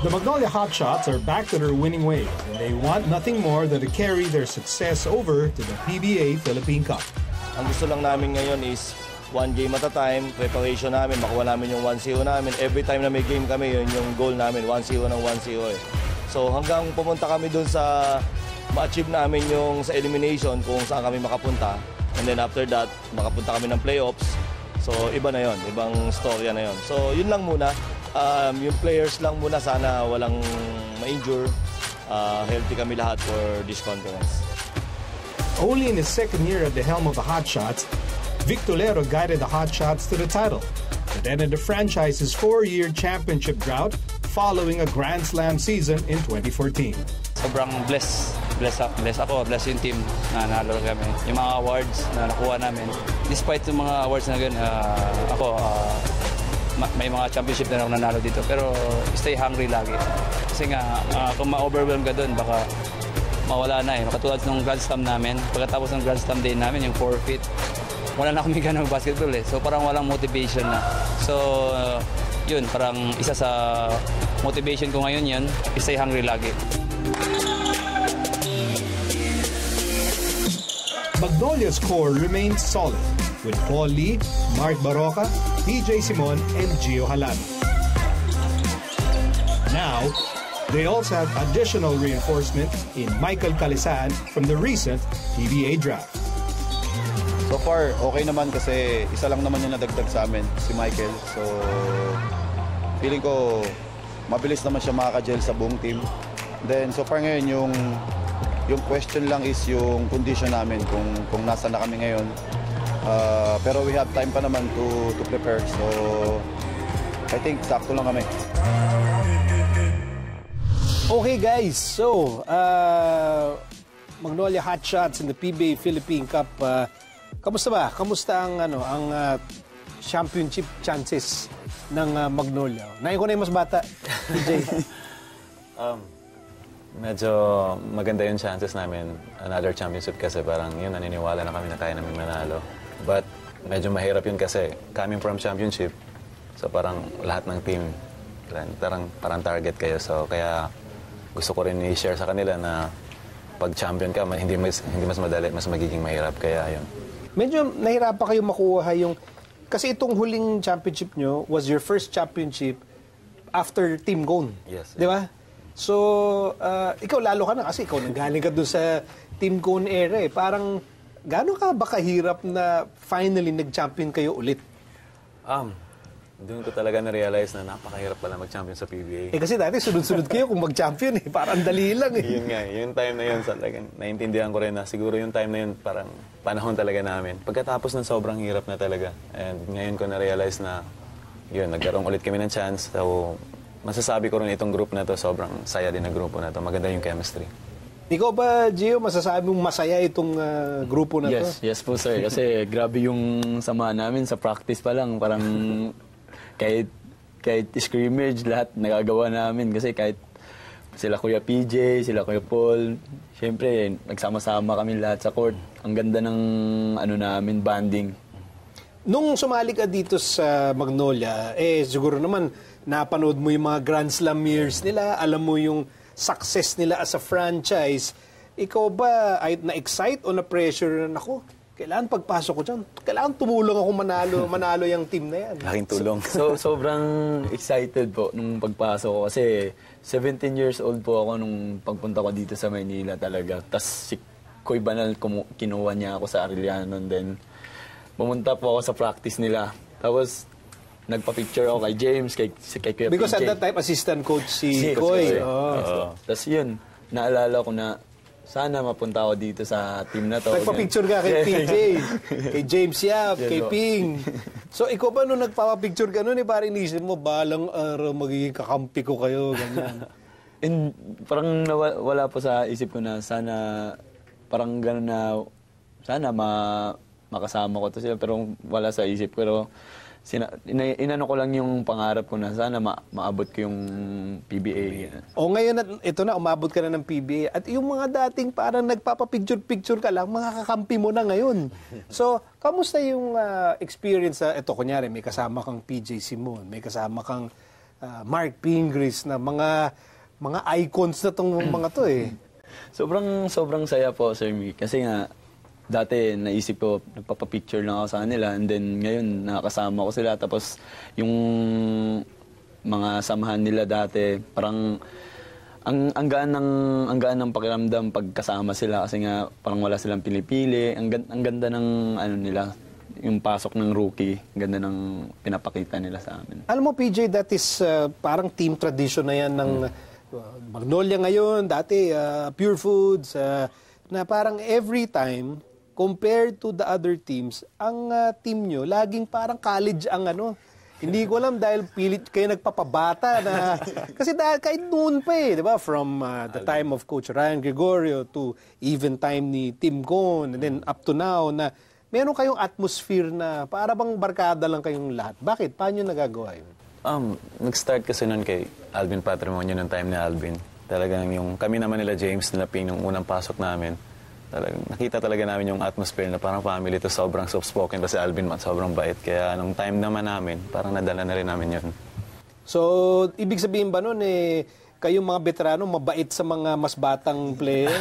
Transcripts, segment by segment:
The Magnolia Hotshots are back to their winning ways, and they want nothing more than to carry their success over to the PBA Philippine Cup. Ang gusto lang namin ngayon is one game at a time, preparation namin, makuha namin yung 1-0 namin. Every time na may game kami, yun yung goal namin, 1-0 ng 1-0 eh. So hanggang pumunta kami dun sa ma-achieve namin yung sa elimination kung saan kami makapunta. And then after that, makapunta kami ng playoffs. So iba na yon, ibang storya na yon. So yun lang muna. Yung players lang muna sana walang ma-injure. Healthy kami lahat for this conference. Only in his second year at the helm of the Hotshots, Vic Tolero guided the Hotshots to the title. It ended the franchise's 4-year championship drought following a Grand Slam season in 2014. Sobrang bless ako, bless yung team na nalaro kami. Yung mga awards na nakuha namin, despite yung mga awards na ganun, may mga championship na ako nanalo dito. Pero stay hungry lagi. Kasi nga, kung ma-overwhelm ka dun, baka mawala na eh. Katulad ng Grand Slam namin, pagkatapos ng Grand Slam day namin, yung forfeit, wala na kami ganang basketball eh. So parang walang motivation na. So yun, parang isa sa motivation ko ngayon yun, stay hungry lagi. Magnolia's core remains solid with Paul Lee, Mark Baroca, DJ Simon, and Gio Halano. Now, they also have additional reinforcement in Michael Calisan from the recent PBA draft. So far, okay naman kasi isa lang naman yung nadagdag sa amin, si Michael. So, feeling ko mabilis naman siya makaka-gel sa buong team. Then, so far ngayon, yung question lang is yung condition namin, kung nasa na kami ngayon. Pero we have time pa naman to prepare. So, I think sakto lang kami. Okay guys, so Magnolia Hotshots in the PBA Philippine Cup. Kamusta ba? Kamusta ang championship chances ng Magnolia? Nain ko na yung mas bata, DJ. Medyo maganda yung chances namin another championship kasi parang yun, naniniwala na kami na kaya namin manalo. But medyo mahirap yun kasi coming from championship, so parang lahat ng team parang target kayo. So kaya gusto ko rin i-share sa kanila na pag champion ka, hindi mas madali, mas magiging mahirap. Kaya yun. Medyo nahirapan kayo makuha yung... Kasi itong huling championship nyo was your first championship after Team Cone. Yes. Di ba? So, ikaw lalo ka na kasi ikaw nanggaling ka doon sa Team Cone era eh. Parang, gaano ka ba kahirap na finally nag-champion kayo ulit? Doon ko talaga na-realize na napakahirap pala mag-champion sa PBA. Eh kasi dati sunod-sunod kayo kung mag-champion eh. Parang dali lang eh. Yun nga, yung time na yun, talagang naiintindihan ko rin na siguro yung time na yun parang panahon talaga namin. Pagkatapos ng sobrang hirap na talaga. And ngayon ko na-realize na yun, nagkaroon ulit kami ng chance. So, masasabi ko rin itong group na to, sobrang saya din na grupo na to. Maganda yung chemistry. Ikaw ba, Gio, masasabi mong masaya itong grupo na to? Yes po sir. Kasi grabe yung sama namin sa practice pa lang. Parang kahit scrimmage, lahat nagagawa namin. Kasi kahit sila Kuya PJ, sila Kuya Paul, syempre, nagsama-sama kami lahat sa court. Ang ganda ng namin, banding. Nung sumali ka dito sa Magnolia, siguro naman napanood mo yung mga Grand Slam years nila, alam mo yung success nila as a franchise. Ikaw ba ay na-excite o na-pressure na, naku, kailangan pagpasok ko dyan, kailangan tumulong ako manalo yung team na yan? Laking tulong. So, sobrang excited po nung pagpasok ko kasi 17 years old po ako nung pagpunta ko dito sa Maynila talaga. Tapos si Koy Banal kinuha niya ako sa Arellano, then pumunta po ako sa practice nila. Tapos nagpa-picture ako kay James, kay Kuya Because PJ. at that time, assistant coach si Koy. Tapos yun, naalala ko na sana mapunta ako dito sa team na to. Nagpa-picture ka kay PJ, kay James Yap, kay Ping. So ikaw ba nung nagpa-picture ka nun, parang inisip mo, balang araw magiging kakampi ko kayo, ganyan. And parang wala po sa isip ko na sana, parang gano'n na, sana makasama ko to sila, pero wala sa isip. Pero inano ko lang yung pangarap ko na sana maabot ko yung PBA. O ngayon, ito na, umabot ka na ng PBA. At yung mga dating parang nagpapapicture-picture ka lang, mga kakampi mo na ngayon. So, kamusta yung experience ito, kunyari, may kasama kang PJ Simon, may kasama kang Mark Pingris na mga icons na tong mga to eh. Sobrang saya po, Sir Mick. Kasi nga, dati naisip ko, nagpapapicture lang ako sa kanila. And then ngayon, nakakasama ko sila. Tapos yung mga samahan nila dati, parang ang gaan ng pakiramdam pagkasama sila kasi nga parang wala silang pinipili. Ang ganda ng ano nila, yung pasok ng rookie, ang ganda ng pinapakita nila sa amin. Alam mo, PJ, that is parang team tradition na yan ng Magnolia ngayon, dati Pure Foods, na parang every time, compared to the other teams, ang team nyo, laging parang college ang ano. Hindi ko alam dahil pilit kayo nagpapabata na kasi dahil kahit noon pa eh, 'di ba? From the time of Coach Ryan Gregorio to even time ni Tim Cone and then up to now na meron kayong atmosphere na para bang barkada lang kayong lahat. Bakit? Paano nagagawa 'yun? Nag-start kasi noon kay Alvin Patrimonio ng time ni Alvin. Talagang yung kami naman nila James nila Ping nung unang pasok namin. Nakita talaga namin yung atmosphere na parang family to, sobrang soft-spoken kasi Alvin sobrang bait. Kaya nung time naman namin, parang nadala na rin namin yun. So, ibig sabihin ba nun kayong mga veterano mabait sa mga mas batang player?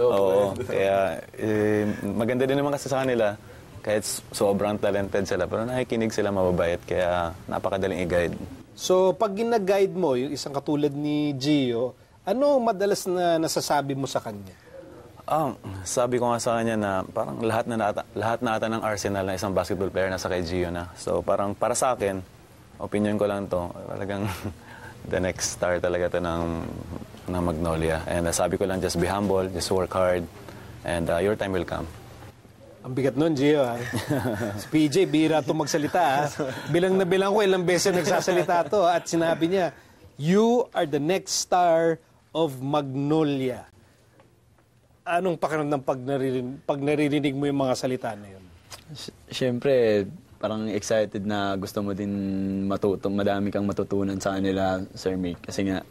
Oo, kaya maganda din naman kasi sa kanila. Kahit sobrang talented sila, pero nakikinig sila mababait. Kaya napakadaling i-guide. So, pag gina-guide mo, yung isang katulad ni Gio, ano madalas na nasasabi mo sa kanya? Sabi ko nga sa kanya na parang lahat na ata ng arsenal na isang basketball player nasa kay Gio na. So parang para sa akin, opinion ko lang to, talagang the next star talaga to ng Magnolia. And sabi ko lang, just be humble, just work hard, and your time will come. Ang bigat nun, Gio. Si PJ, bira itong magsalita. Bilang na bilang ko, ilang beses nagsasalita to. At sinabi niya, you are the next star of Magnolia. Anong pakiramdam pag naririnig mo yung mga salita na yun? Siyempre, parang excited na gusto mo din madami kang matutunan sa kanila, Sir Mick. Kasi nga,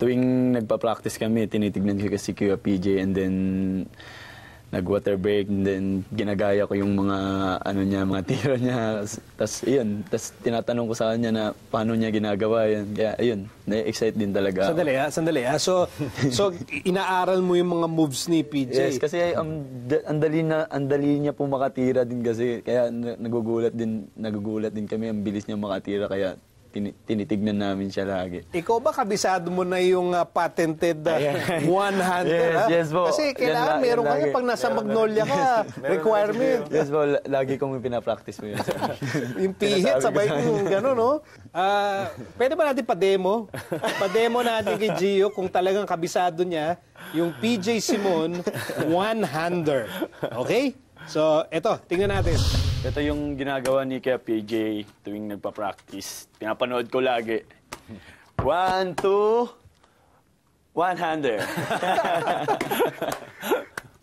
tuwing nagpa-practice kami, tinitignan ko si Kuya PJ and then nag-water break and then ginagaya ko yung mga mga tira niya. Tapos tinatanong ko sa kanya na paano niya ginagawa yan. Kaya ayun, na-excite din talaga. Sandali. So inaaral mo yung mga moves ni PJ. Yes, kasi ang dali niya po makatira din kasi kaya nagugulat din kami, ang bilis niya makatira kaya tinitignan namin siya lagi. Ikaw ba kabisado mo na yung patented one-hander? Yes po. Kasi kailangan meron kayo pag nasa Magnolia ka, requirement. Yes po, lagi kong pinapractice mo yun. Yung pihit, sabay yung gano'n, no? Pwede ba natin pa-demo? Pa-demo natin kay Gio kung talagang kabisado niya yung PJ Simon one-hander. Okay? So, eto, tingnan natin. Ito yung ginagawa ni Kuya PJ tuwing nagpa-practice. Pinapanood ko lagi. 1, 2, one-hander.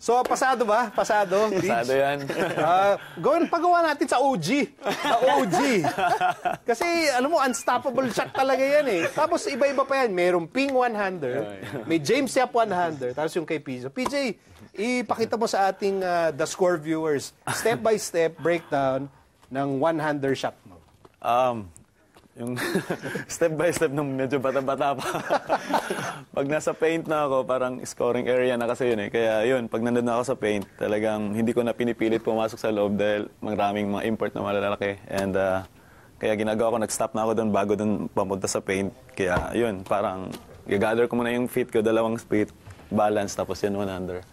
So, pasado ba? Pasado? Pasado yan. Pagawa natin sa OG. Sa OG. Kasi, unstoppable shot talaga yan eh. Tapos, iba-iba pa yan. Merong Ping one-hander, may James Yap one-hander, tapos yung kay PJ. PJ, ipakita mo sa ating The Score viewers, step-by-step breakdown ng one-hander shot mo. Yung step-by-step nung medyo bata-bata pa. Pag nasa paint na ako, parang scoring area na kasi yun eh. Kaya yun, pag nandun na ako sa paint, talagang hindi ko na pinipilit pumasok sa loob dahil maraming mga import na malalaki. And kaya ginagawa ko, nag-stop na ako doon bago doon pamunta sa paint. Kaya yun, parang i-gather ko muna yung feet ko, dalawang feet, balance, tapos yun one-hander.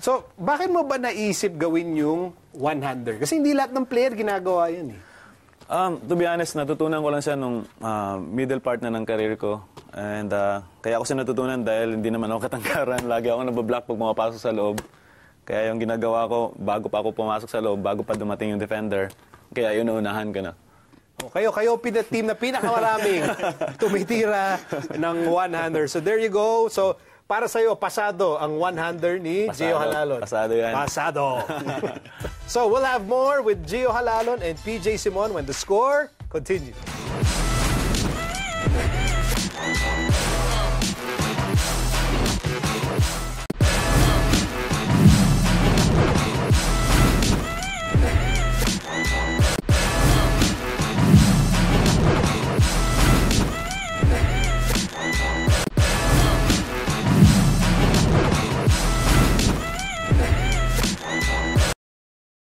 So, bakit mo ba naisip gawin yung one-hander? Kasi hindi lahat ng player ginagawa yan eh. To be honest, natutunan ko lang siya nung middle part na ng career ko. And kaya ako siya natutunan dahil hindi naman ako katangkaran. Lagi ako nabablock pag pumapasok sa loob. Kaya yung ginagawa ko, bago pa ako pumasok sa loob, bago pa dumating yung defender, kaya yun, unahan ko na. Kayo team na pinakamaraming tumitira ng one-hander. So there you go. So, para sa'yo, pasado ang one-hander ni Gio Halalon. Pasado yan. Pasado. So we'll have more with Gio Halalon and PJ Simon when The Score continues.